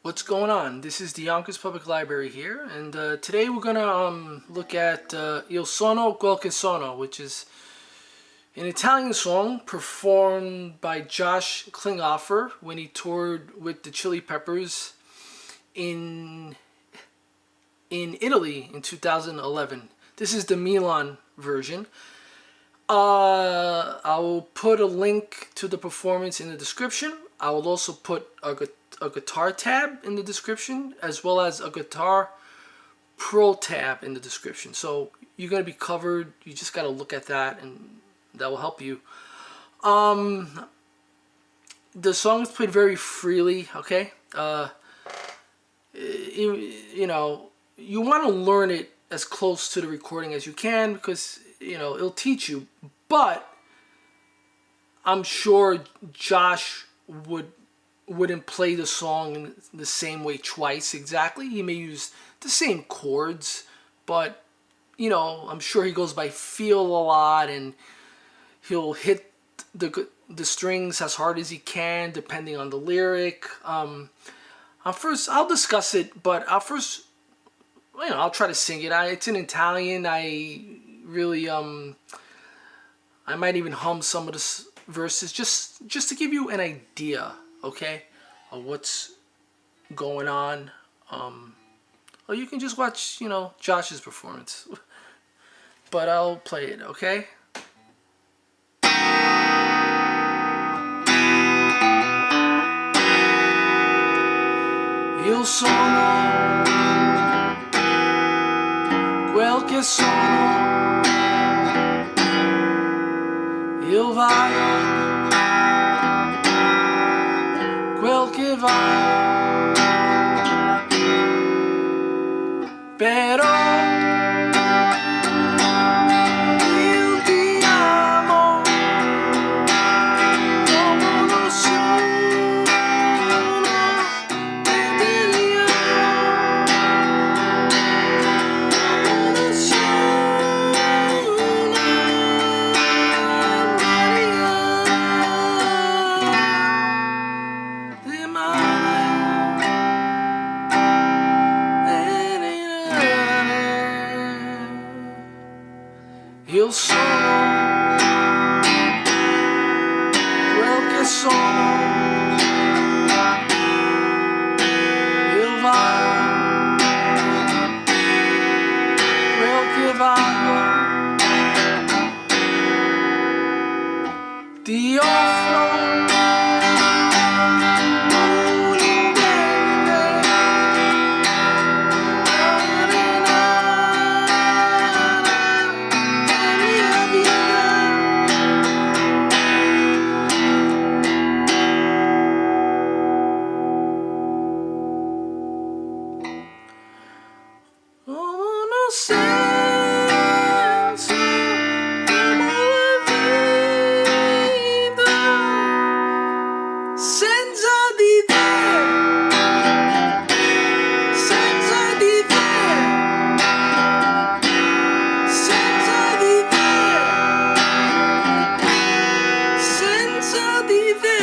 What's going on? This is the Yonkers Public Library here, and today we're gonna look at Il Sono Quel, which is an Italian song performed by Josh Klinghoffer when he toured with the Chili Peppers in Italy in 2011. This is the Milan version. I will put a link to the performance in the description. I will also put a guitar tab in the description, as well as a guitar pro tab in the description. So you're going to be covered. You just got to look at that, and that will help you. The song is played very freely, okay? You know, you want to learn it as close to the recording as you can, because, you know, it'll teach you. But I'm sure Josh wouldn't play the song in the same way twice exactly. He may use the same chords, but, you know, I'm sure he goes by feel a lot, and he'll hit the strings as hard as he can depending on the lyric. I'll discuss it, but I'll try to sing it. It's in Italian. I really I might even hum some of the verses just to give you an idea, okay, of what's going on. Or you can just watch, you know, Josh's performance. But I'll play it, okay? Io sono quel che sono, io valgo quel che va, però io ti amo come nessuno. Io sono quel che sono, io valgo quel che valgo, ti offro senso, vita, senza di te, senza di te, senza di te, senza di te.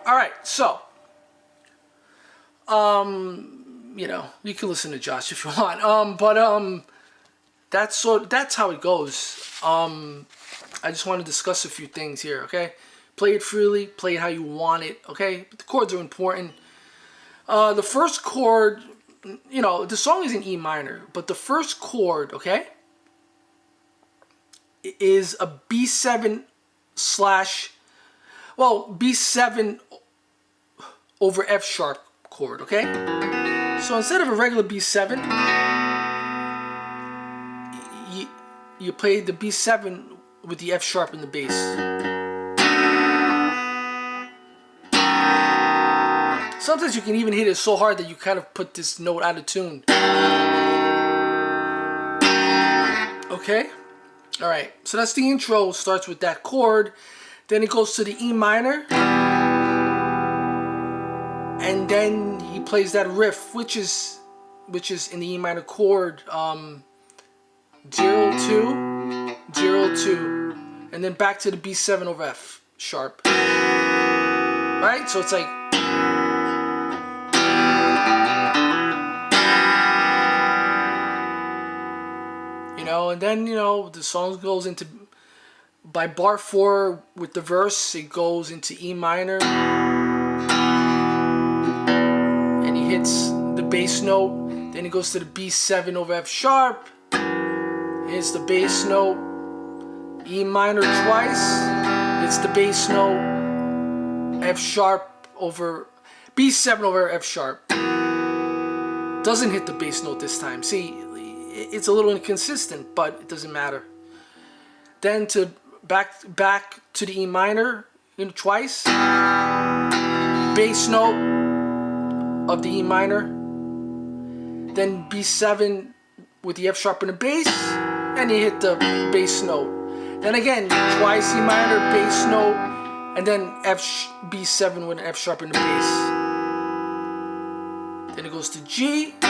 All right, so, you know, you can listen to Josh if you want, but that's how it goes. I just want to discuss a few things here, okay? Play it freely, play it how you want it, okay? But the chords are important. The first chord, you know, the song is in E minor, but the first chord, okay, is a B7 B7 over F sharp chord, okay? So instead of a regular B7, you play the B7 with the F sharp in the bass. Sometimes you can even hit it so hard that you kind of put this note out of tune. Okay? Alright, so that's the intro. Starts with that chord. Then it goes to the E minor. And then he plays that riff, which is in the E minor chord, 0-2, 0, 2, and then back to the B7 over F sharp. Right? So it's like, you know, and then, you know, the song goes into, by bar 4 with the verse, it goes into E minor, and he hits the bass note. Then he goes to the B7 over F sharp, hits the bass note, E minor twice, hits the bass note, F sharp over B7 over F sharp. Doesn't hit the bass note this time. See, it's a little inconsistent, but it doesn't matter. Then to back to the E minor, you know, twice. Bass note of the E minor. Then B7 with the F sharp and the bass, and you hit the bass note. Then again, twice E minor, bass note, and then B7 with an F sharp and the bass. Then it goes to G, to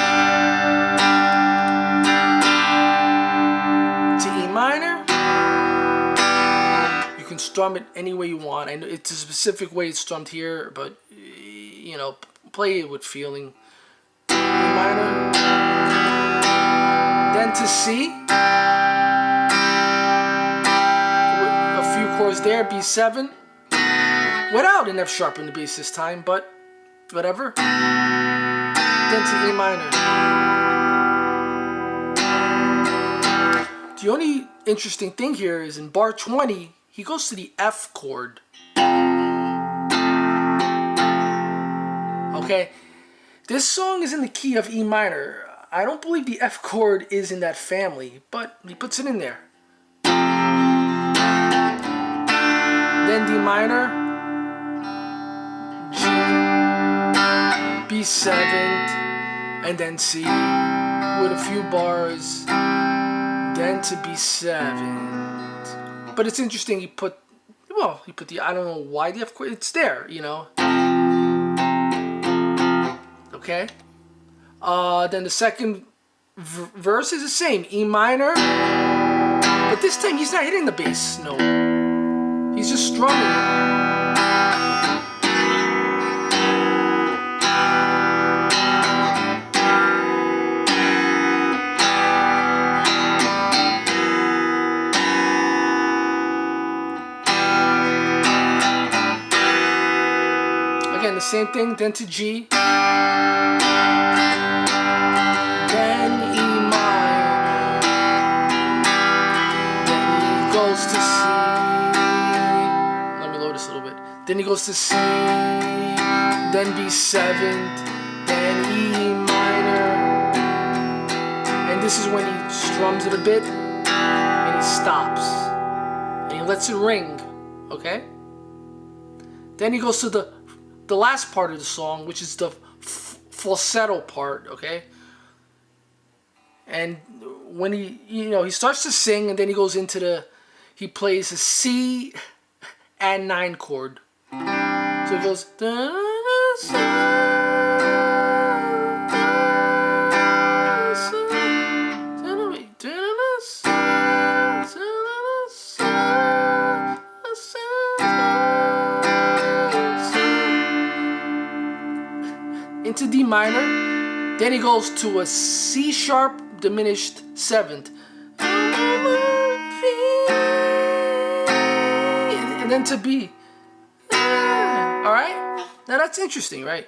E minor. You can strum it any way you want. I know it's a specific way it's strummed here, but you know, play it with feeling. E minor. Then to C. A few chords there, B7. Without an F sharp in the bass this time, but whatever. Then to E minor. The only interesting thing here is in bar 20, he goes to the F chord. Okay, this song is in the key of E minor. I don't believe the F chord is in that family, but he puts it in there. Then D minor, G, B7, and then C with a few bars, then to B7. But it's interesting, he put the, I don't know why the F chord, it's there, you know. Okay. Then the second verse is the same, E minor, but this time he's not hitting the bass note. He's just strumming it. Again, the same thing, then to G. Then E minor, then he goes to C. Let me load this a little bit. Then he goes to C, then B7, then E minor, and this is when he strums it a bit, and he stops, and he lets it ring, okay? Then he goes to the last part of the song, which is the falsetto part, okay? And when he, you know, he starts to sing, and then he goes into he plays a C and 9 chord. So it goes, into D minor, then he goes to a C sharp diminished 7th, and then to B. All right, now that's interesting, right?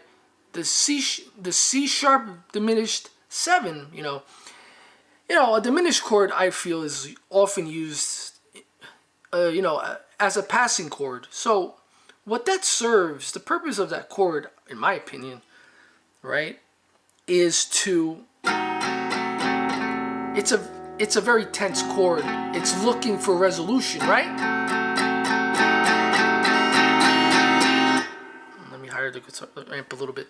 The C sharp diminished 7. You know, a diminished chord I feel is often used, you know, as a passing chord. So what that serves, the purpose of that chord, in my opinion, right, is to, it's a very tense chord. It's looking for resolution, right? Let me higher the guitar amp a little bit.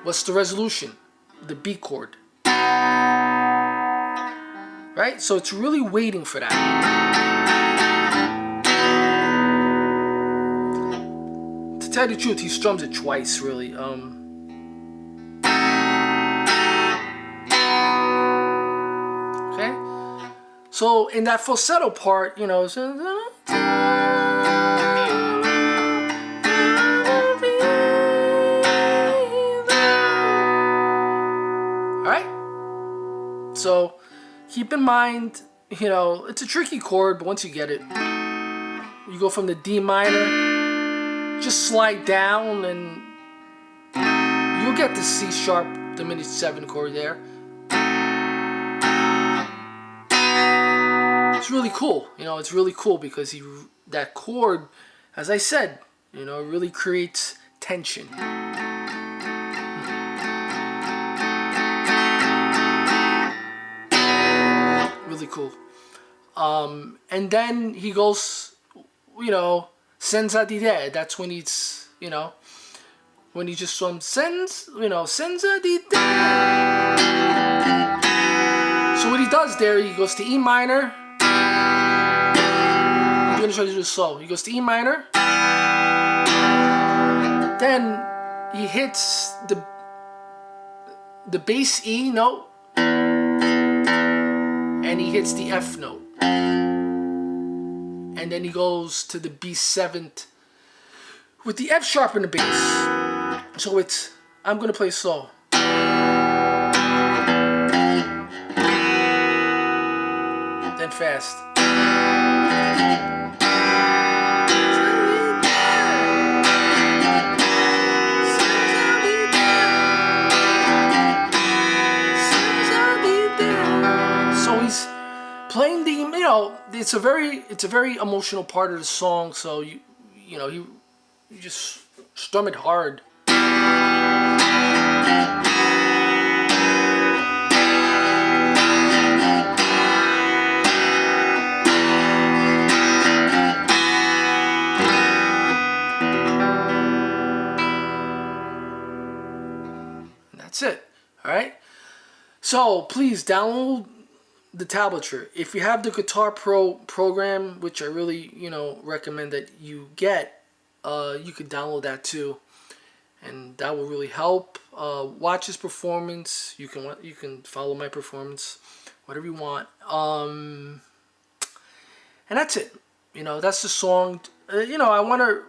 What's the resolution? The B chord. Right? So it's really waiting for that. To tell you the truth, he strums it twice, really. Okay? So in that falsetto part, you know, it's, alright? So keep in mind, you know, it's a tricky chord, but once you get it, you go from the D minor, just slide down, and you'll get the C sharp diminished 7 chord there. It's really cool, you know, it's really cool because that chord, as I said, you know, really creates tension. Really cool. And then he goes, you know, Senza di te. That's when he's, you know, when he just Senza di te. So what he does there, he goes to E minor. I'm gonna try to do it slow. He goes to E minor. Then he hits the bass E note, and he hits the F note. And then he goes to the B7 with the F sharp in the bass. So it's, I'm gonna play slow. Then fast. So he's playing the, you know, it's a very emotional part of the song. So you know, you just strum it hard. And that's it. All right. So please download the tablature. If you have the Guitar Pro program, which I really, you know, recommend that you get, you could download that too, and that will really help. Watch his performance. You can follow my performance, whatever you want. And that's it. You know, that's the song. You know, I want to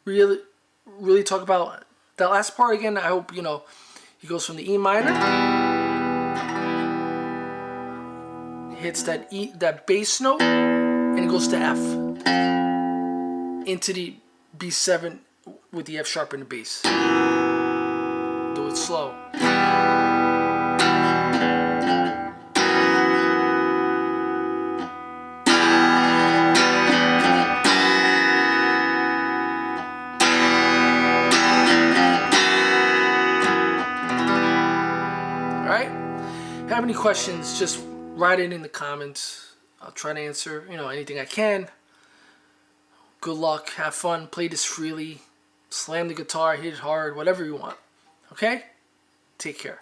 really talk about that last part again. I hope, you know, he goes from the E minor, hits that bass note, and it goes to F into the B7 with the F sharp in the bass. Do it slow. Alright? Have any questions, just write it in the comments. I'll try to answer, you know, anything I can. Good luck, have fun, play this freely, slam the guitar, hit it hard, whatever you want. Okay? Take care.